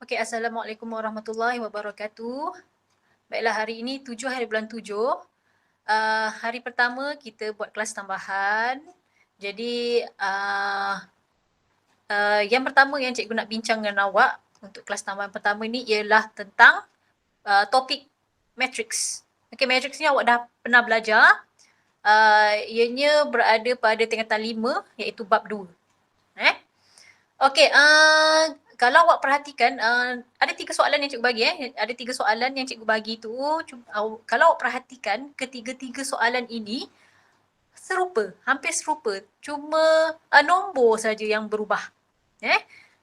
Okey, Assalamualaikum warahmatullahi wabarakatuh. Baiklah, hari ini 7 hari bulan 7. Hari pertama kita buat kelas tambahan. Jadi, yang pertama yang cikgu nak bincang dengan awak untuk kelas tambahan pertama ni ialah tentang topik matrix. Okey, matrix ni awak dah pernah belajar. Ianya berada pada tingkatan 5 iaitu bab 2. Okey, kalau awak perhatikan, ada 3 soalan yang cikgu bagi. Ada 3 soalan yang cikgu bagi tu. Kalau awak perhatikan, ketiga-tiga soalan ini serupa, hampir serupa. Cuma nombor saja yang berubah.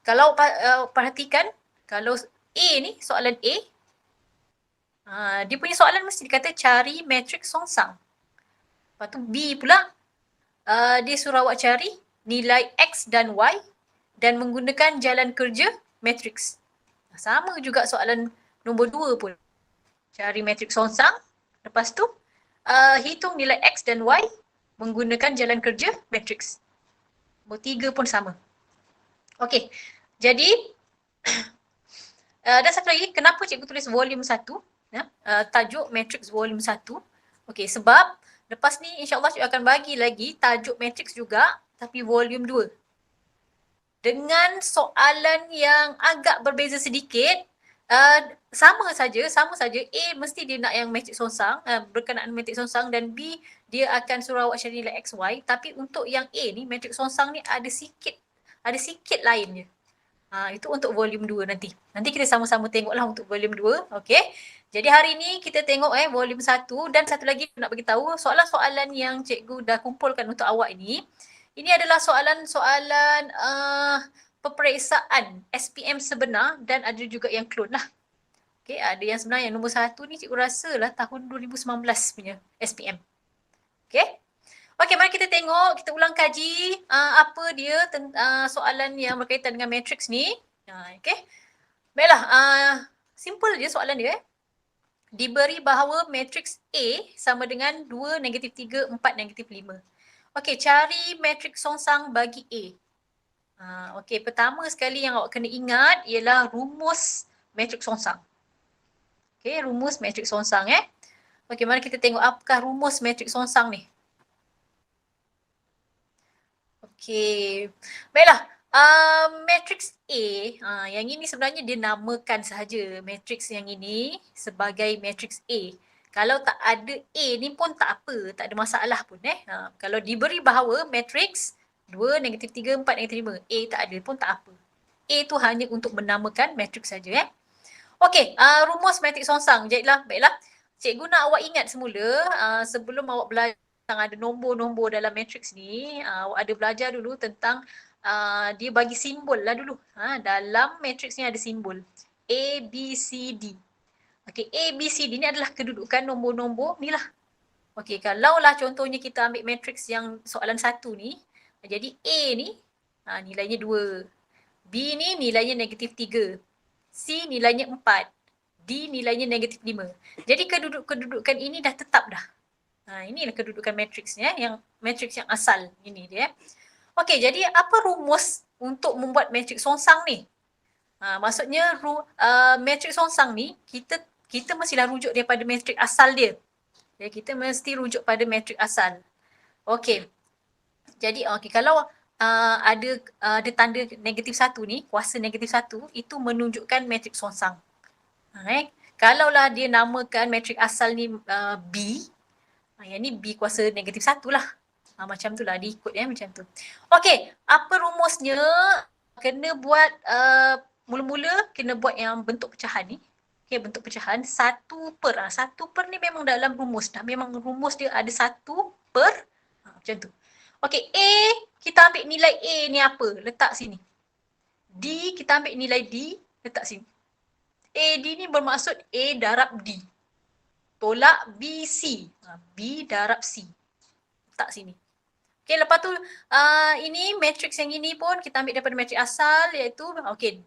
Kalau awak perhatikan, kalau A ni, soalan A, dia punya soalan mesti dikata cari matriks songsang. Lepas tu B pula, dia suruh awak cari nilai X dan Y dan menggunakan jalan kerja matriks. Sama juga soalan nombor 2 pun. Cari matriks songsang. Lepas tu, hitung nilai X dan Y menggunakan jalan kerja matriks. Nombor 3 pun sama. Okey, jadi dan satu lagi, kenapa cikgu tulis volume 1? Tajuk matriks volume 1. Okey, sebab lepas ni insyaAllah cikgu akan bagi lagi tajuk matriks juga, tapi volume 2. Dengan soalan yang agak berbeza sedikit, sama saja A mesti dia nak yang matriks songsang, berkenaan matriks songsang, dan B dia akan suruh awak cari nilai X, Y, tapi untuk yang A ni, matriks songsang ni ada sikit lain je. Itu untuk volume 2 nanti. Nanti kita sama-sama tengoklah untuk volume 2, okey. Jadi hari ni kita tengok volume 1, dan satu lagi nak bagi tahu soalan-soalan yang cikgu dah kumpulkan untuk awak ini. Ini adalah soalan-soalan peperiksaan SPM sebenar dan ada juga yang clone lah. Okay, ada yang sebenar, yang nombor 1 ni cikgu rasa lah tahun 2019 punya SPM. Okay. Okay, mari kita tengok, kita ulang kaji apa dia soalan yang berkaitan dengan matriks ni. Okay. Baiklah, simple je soalan dia. Diberi bahawa matriks A sama dengan 2, -3, 4, -5. Okey, cari matriks songsang bagi A. Okey, pertama sekali yang awak kena ingat ialah rumus matriks songsang. Okey, rumus matriks songsang Okey, mari kita tengok apakah rumus matriks songsang ni. Okey. Baiklah, matriks A, yang ini sebenarnya dia namakan sahaja matriks yang ini sebagai matriks A. Kalau tak ada A ni pun tak apa, tak ada masalah pun Kalau diberi bahawa matriks 2, -3, 4, -5, A tak ada pun tak apa. A tu hanya untuk menamakan matriks saja Okey, rumus matriks songsang. Baiklah. Cikgu nak awak ingat semula, sebelum awak belajar tentang ada nombor-nombor dalam matriks ni, awak ada belajar dulu tentang dia bagi simbol lah dulu. Dalam matriks ni ada simbol A, B, C, D. Okey, A, B, C, D ni adalah kedudukan nombor-nombor ni lah. Okey, kalau lah contohnya kita ambil matriks yang soalan 1 ni, jadi A ni nilainya 2, B ni nilainya -3, C nilainya 4, D nilainya -5. Jadi kedudukan ini dah tetap dah. Inilah kedudukan matriksnya, yang matriks yang asal ini dia. Okey, jadi apa rumus untuk membuat matriks songsang ni? Maksudnya matriks songsang ni kita mestilah rujuk daripada matriks asal dia. Jadi kita mesti rujuk pada matriks asal. Okey. Jadi kalau ada tanda -1 ni, kuasa -1, itu menunjukkan matriks songsang. Kalaulah dia namakan matriks asal ni B, yang ni B kuasa -1 lah. Macam tu lah, diikut macam tu. Okey, apa rumusnya? Kena buat, mula-mula kena buat yang bentuk pecahan ni. Okey, bentuk pecahan 1 per. 1 per ni memang dalam rumus dah. Memang rumus dia ada 1 per. Macam tu. Okey, A, kita ambil nilai A ni apa? Letak sini. D, kita ambil nilai D, letak sini. AD ni bermaksud A darab D. Tolak BC. B darab C. Letak sini. Okey, lepas tu ini matriks yang ini pun kita ambil daripada matriks asal, iaitu okey.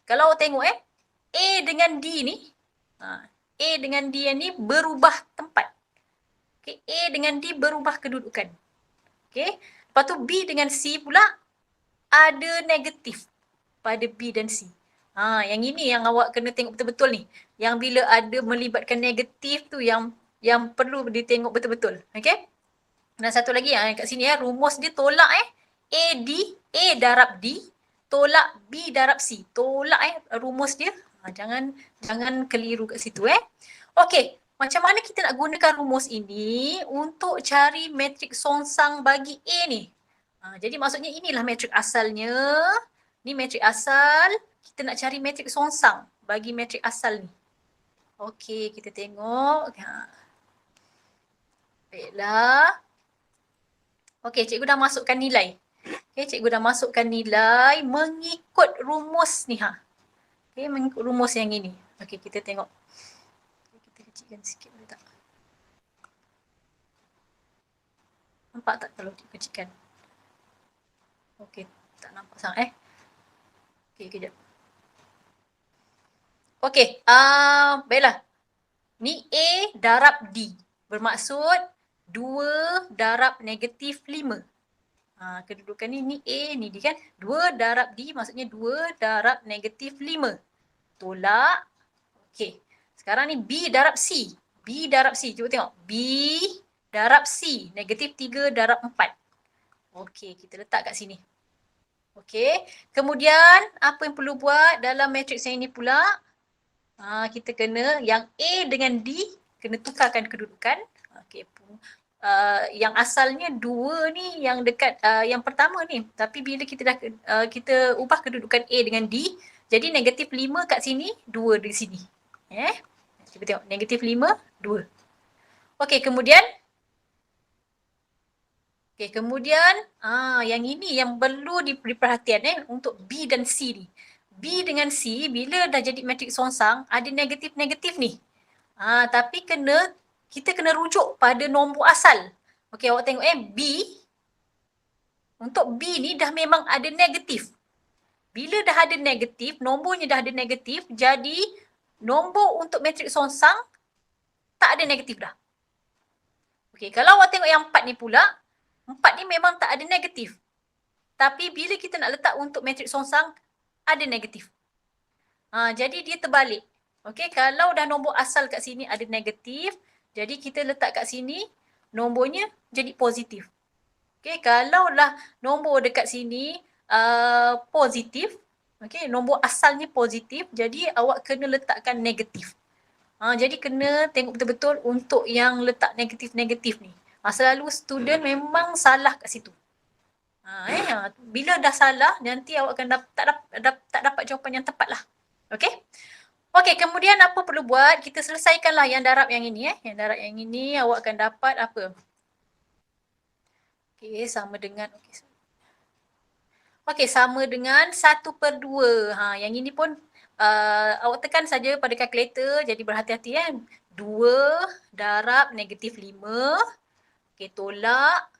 Kalau awak tengok A dengan D ni, A dengan D yang ni berubah tempat. Okey, A dengan D berubah kedudukan. Okey, lepas tu B dengan C pula ada negatif pada B dan C. Yang ini yang awak kena tengok betul-betul ni. Yang bila ada melibatkan negatif tu yang perlu ditengok betul-betul. Okay? Dan satu lagi yang kat sini rumus dia tolak A darab D tolak B darab C. Tolak rumus dia. Jangan keliru kat situ Okey, macam mana kita nak gunakan rumus ini untuk cari matrik songsang bagi A ni? Jadi maksudnya inilah matrik asalnya. Ni matrik asal. Kita nak cari matrik songsang bagi matrik asal ni. Okey, kita tengok. Baiklah. Okey, cikgu dah masukkan nilai. Okey, cikgu dah masukkan nilai mengikut rumus ni Okey, mengikut rumus yang ini. Okey, kita tengok. Kita kecilkan sikit boleh tak? Nampak tak kalau dikecilkan? Okey, tak nampak sangat Okey, kejap. Okey, baiklah. Ni A darab D. Bermaksud 2 darab negatif 5. Kedudukan ni A, ni D kan. 2 darab D maksudnya 2 darab negatif 5. Tolak. Okey. Sekarang ni B darab C. B darab C. Cuba tengok. B darab C. Negatif 3 darab 4. Okey, kita letak kat sini. Okey. Kemudian, apa yang perlu buat dalam matriks yang ini pula? Kita kena yang A dengan D, kena tukarkan kedudukan. Okey. Yang asalnya 2 ni yang dekat yang pertama ni. Tapi bila kita dah kita ubah kedudukan A dengan D, jadi negatif 5 kat sini, 2 di sini. Cuba tengok. Negatif 5, 2. Okey, kemudian yang ini yang perlu diberi perhatian untuk B dan C ni. B dengan C bila dah jadi matrik songsang ada negatif-negatif ni. Tapi kita kena rujuk pada nombor asal. Okey, awak tengok B. Untuk B ni dah memang ada negatif. Bila dah ada negatif, nombornya dah ada negatif, jadi nombor untuk matrik songsang tak ada negatif dah. Okey, kalau awak tengok yang 4 ni pula, 4 ni memang tak ada negatif. Tapi bila kita nak letak untuk matrik songsang, ada negatif. Jadi dia terbalik. Okey, kalau dah nombor asal kat sini ada negatif, jadi kita letak kat sini, nombornya jadi positif. Okey, kalau lah nombor dekat sini positif, okey, nombor asalnya positif, jadi awak kena letakkan negatif. Jadi kena tengok betul-betul untuk yang letak negatif-negatif ni. Selalu student memang salah kat situ. Bila dah salah, nanti awak akan tak dapat jawapan yang tepat lah. Okey? Okey, kemudian apa perlu buat? Kita selesaikanlah yang darab yang ini. Yang darab yang ini awak akan dapat apa? Okey, sama dengan sama dengan 1/2. Yang ini pun awak tekan saja pada kalkulator, jadi berhati-hati 2 darab negatif 5. Okey, tolak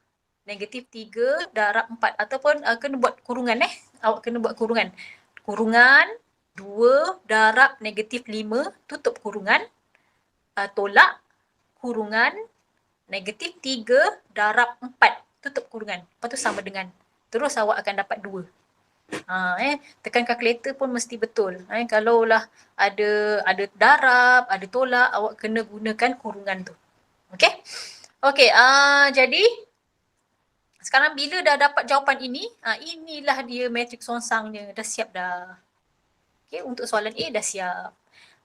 negatif 3 darab 4 ataupun kena buat kurungan Awak kena buat kurungan. Kurungan 2 darab negatif 5 tutup kurungan tolak kurungan negatif 3 darab 4 tutup kurungan. Lepas tu sama dengan. Terus awak akan dapat 2. Tekan kalkulator pun mesti betul. Kalau lah ada darab, ada tolak, awak kena gunakan kurungan tu. Okey? Okey, jadi sekarang bila dah dapat jawapan ini, inilah dia matrik songsangnya. Dah siap dah. Okey, untuk soalan A dah siap.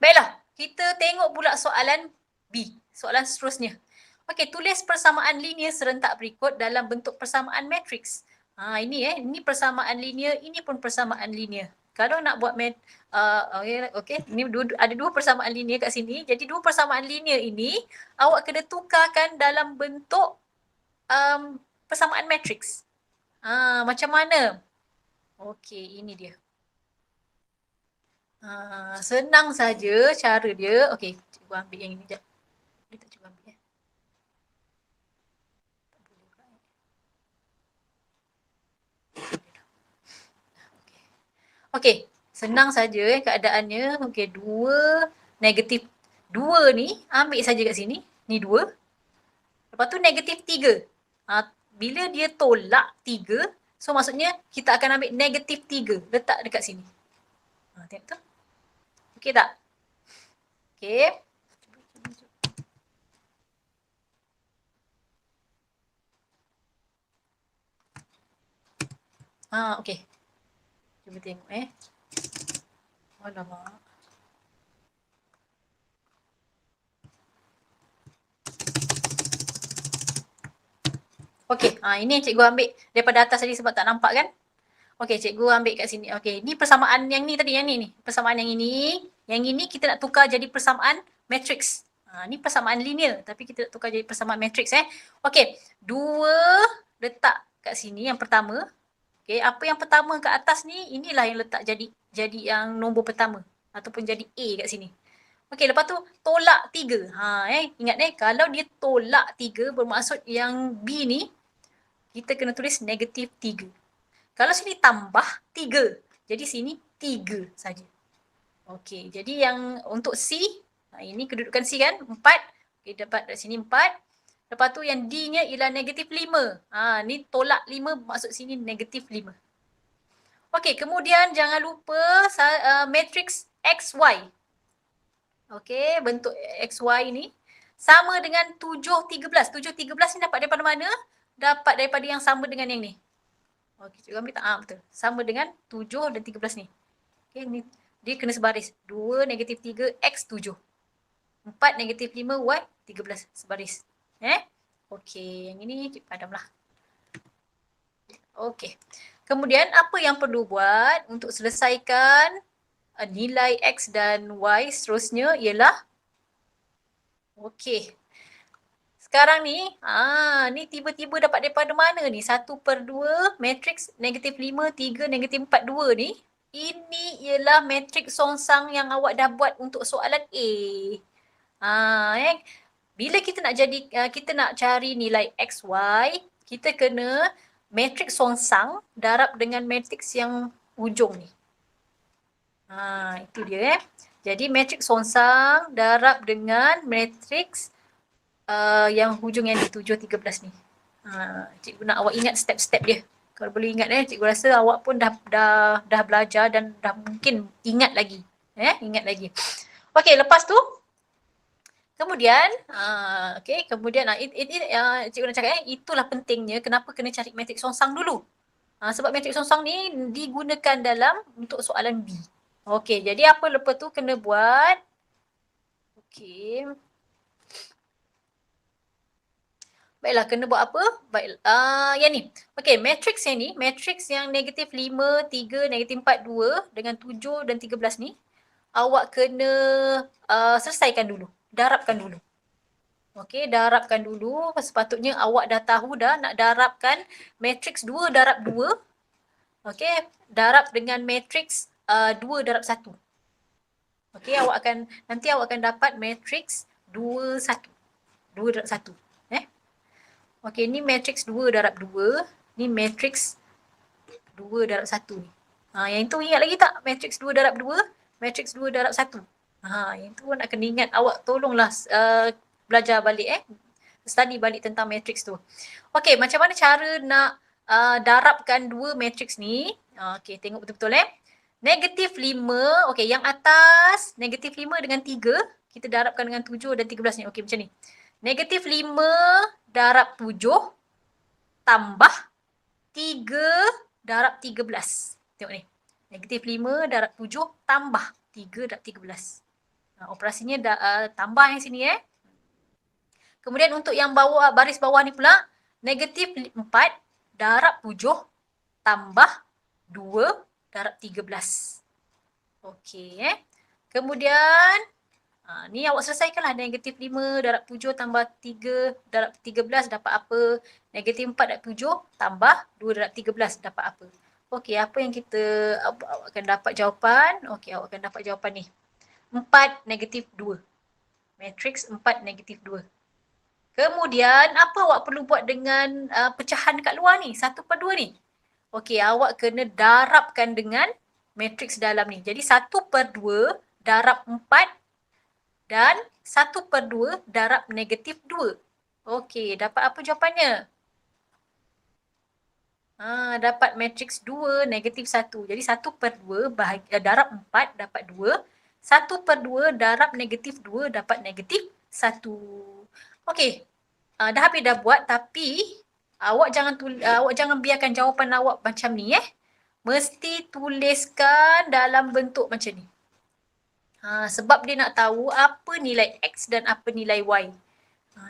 Baiklah, kita tengok pula soalan B. Soalan seterusnya. Okey, tulis persamaan linear serentak berikut dalam bentuk persamaan matriks. Ini persamaan linear, ini pun persamaan linear. Kalau nak buat ini ada 2 persamaan linear kat sini. Jadi 2 persamaan linear ini awak kena tukarkan dalam bentuk persamaan matriks. Macam mana? Okey, ini dia. Senang saja cara dia. Okey, cikgu ambil yang ini sekejap. Boleh tak cikgu ambil Okey, senang saja keadaannya. Okey, 2 negatif 2 ni ambil saja kat sini. Ni 2. Lepas tu negatif 3. Bila dia tolak 3, so maksudnya kita akan ambil negatif 3. Letak dekat sini. Tengok tu. Okey tak? Okey. Okey. Cuba tengok Alamak. Okey, ini yang cikgu ambil daripada atas tadi sebab tak nampak kan? Okey, cikgu ambil kat sini. Okey, ni persamaan yang ni tadi, yang ni. Persamaan yang ini. Yang ini kita nak tukar jadi persamaan matrix. Ni persamaan linear tapi kita nak tukar jadi persamaan matrix Okey, 2 letak kat sini yang pertama. Okey, apa yang pertama kat atas ni, inilah yang letak jadi yang nombor pertama ataupun jadi A kat sini. Okey, lepas tu tolak 3. Ingat kalau dia tolak 3 bermaksud yang B ni kita kena tulis negatif 3. Kalau sini tambah 3, jadi sini 3 saja. Okey, jadi yang untuk C, ini kedudukan C kan, 4. Okey, dapat dari sini 4. Lepas tu yang D-nya ialah negatif 5. Ni tolak 5 maksud sini negatif 5. Okey, kemudian jangan lupa matrix XY. Okey, bentuk XY ni sama dengan 7, 13. 7, 13 ni dapat daripada mana? Dapat daripada yang sama dengan yang ni. Okey, cikgu ambil tak? Betul. Sama dengan 7 dan 13 ni. Okey, ni dia kena sebaris. 2 negatif 3 X 7. 4 negatif 5 Y 13 sebaris. Okey, yang ini cikgu padamlah. Okey. Kemudian apa yang perlu buat untuk selesaikan nilai X dan Y seterusnya ialah okey. Sekarang ni, ni tiba-tiba dapat daripada mana ni? 1/2 matrix negatif 5, 3, negatif 4, 2 ni. Ini ialah matrix songsang yang awak dah buat untuk soalan A. Bila kita nak cari nilai X, Y, kita kena matrix songsang darab dengan matrix yang ujung ni. Itu dia Jadi matrix songsang darab dengan matrix yang hujung yang di 7, 13 ni. Cikgu nak awak ingat step-step dia. Kalau boleh ingat cikgu rasa awak pun dah belajar dan dah mungkin ingat lagi. Ingat lagi. Okey, lepas tu kemudian kemudian cikgu nak cakap itulah pentingnya kenapa kena cari matrix songsang dulu. Sebab matrix songsang ni digunakan dalam untuk soalan B. Okey, jadi apa lepas tu kena buat? Okey. Baiklah, kena buat apa? Baik, yang ni. Okey, matrix yang ni, matrix yang negatif 5, 3, negatif 4, 2 dengan 7 dan 13 ni, awak kena selesaikan dulu. Darabkan dulu. Okey, darabkan dulu. Sepatutnya awak dah tahu dah nak darabkan matrix 2 darab 2. Okey, darab dengan matrix 2 darab 1. Okey, nanti awak akan dapat matrix 2, 1. 2 darab 1. Okey, ni matrix 2 darab 2. Ni matrix 2 darab 1 ni. Yang itu ingat lagi tak? Matrix 2 darab 2, matrix 2 darab 1. Yang tu nak kena ingat. Awak tolonglah belajar balik study balik tentang matrix tu. Okey, macam mana cara nak darabkan 2 matrix ni? Okey, tengok betul-betul Negatif 5, okey, yang atas negatif 5 dengan 3, kita darabkan dengan 7 dan 13 ni. Okey, macam ni. Negatif 5 darab 7 tambah 3 darab 13. Tengok ni. Negatif 5 darab 7 tambah 3 darab 13. Operasinya tambah yang sini Kemudian untuk yang bawah, baris bawah ni pula, negatif 4 darab 7 tambah 2 darab 13. Okey Kemudian ni awak selesaikanlah. Negatif 5 darab 7 tambah 3 darab 13 dapat apa? Negatif 4 darab 7 tambah 2 darab 13 dapat apa? Okey, apa yang awak akan dapat jawapan? Okey, awak akan dapat jawapan ni. 4 negatif 2. Matrix 4 negatif 2. Kemudian apa awak perlu buat dengan pecahan kat luar ni? 1/2 ni. Okey, awak kena darabkan dengan matrix dalam ni. Jadi 1/2 darab 4 dan 1/2 darab negatif 2. Okey, dapat apa jawapannya? Dapat matriks 2, negatif 1. Jadi 1/2 darab 4 dapat 2. 1/2 darab negatif 2 dapat negatif 1. Okey. Dah habis dah buat, tapi awak jangan biarkan jawapan awak macam ni Mesti tuliskan dalam bentuk macam ni. Sebab dia nak tahu apa nilai X dan apa nilai Y.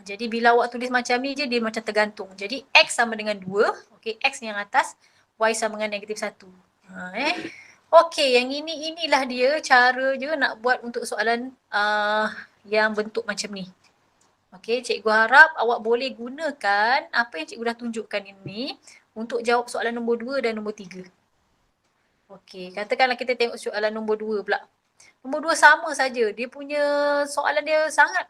Jadi bila awak tulis macam ni je, dia macam tergantung. Jadi X sama dengan 2, okay, X yang atas, Y sama dengan negatif 1. Okey, yang inilah dia cara je nak buat untuk soalan yang bentuk macam ni. Okey, cikgu harap awak boleh gunakan apa yang cikgu dah tunjukkan ini untuk jawab soalan nombor 2 dan nombor 3. Okey, katakanlah kita tengok soalan nombor 2 pula. Nombor 2 sama saja. Dia punya soalan dia sangat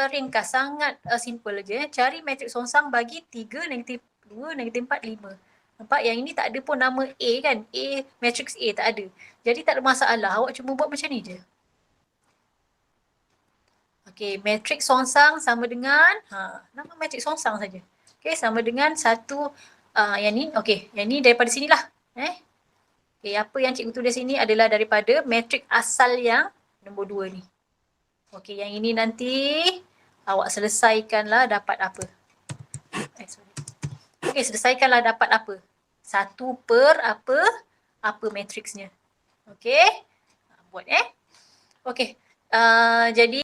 ringkas, sangat simple je. Cari matriks songsang bagi 3, negatif 2, negatif 4, 5. Nampak yang ini tak ada pun nama A kan. A, matriks A tak ada. Jadi tak ada masalah. Awak cuma buat macam ni je. Okey, matriks songsang sama dengan, nama matriks songsang saja. Okey, sama dengan 1, yang ni, okey, yang ni daripada sinilah. Okey, apa yang cikgu tulis sini adalah daripada matriks asal yang nombor 2 ni. Okey, yang ini nanti awak selesaikanlah dapat apa. Okey, selesaikanlah dapat apa. 1 per apa matriksnya. Okey, buat Okey, jadi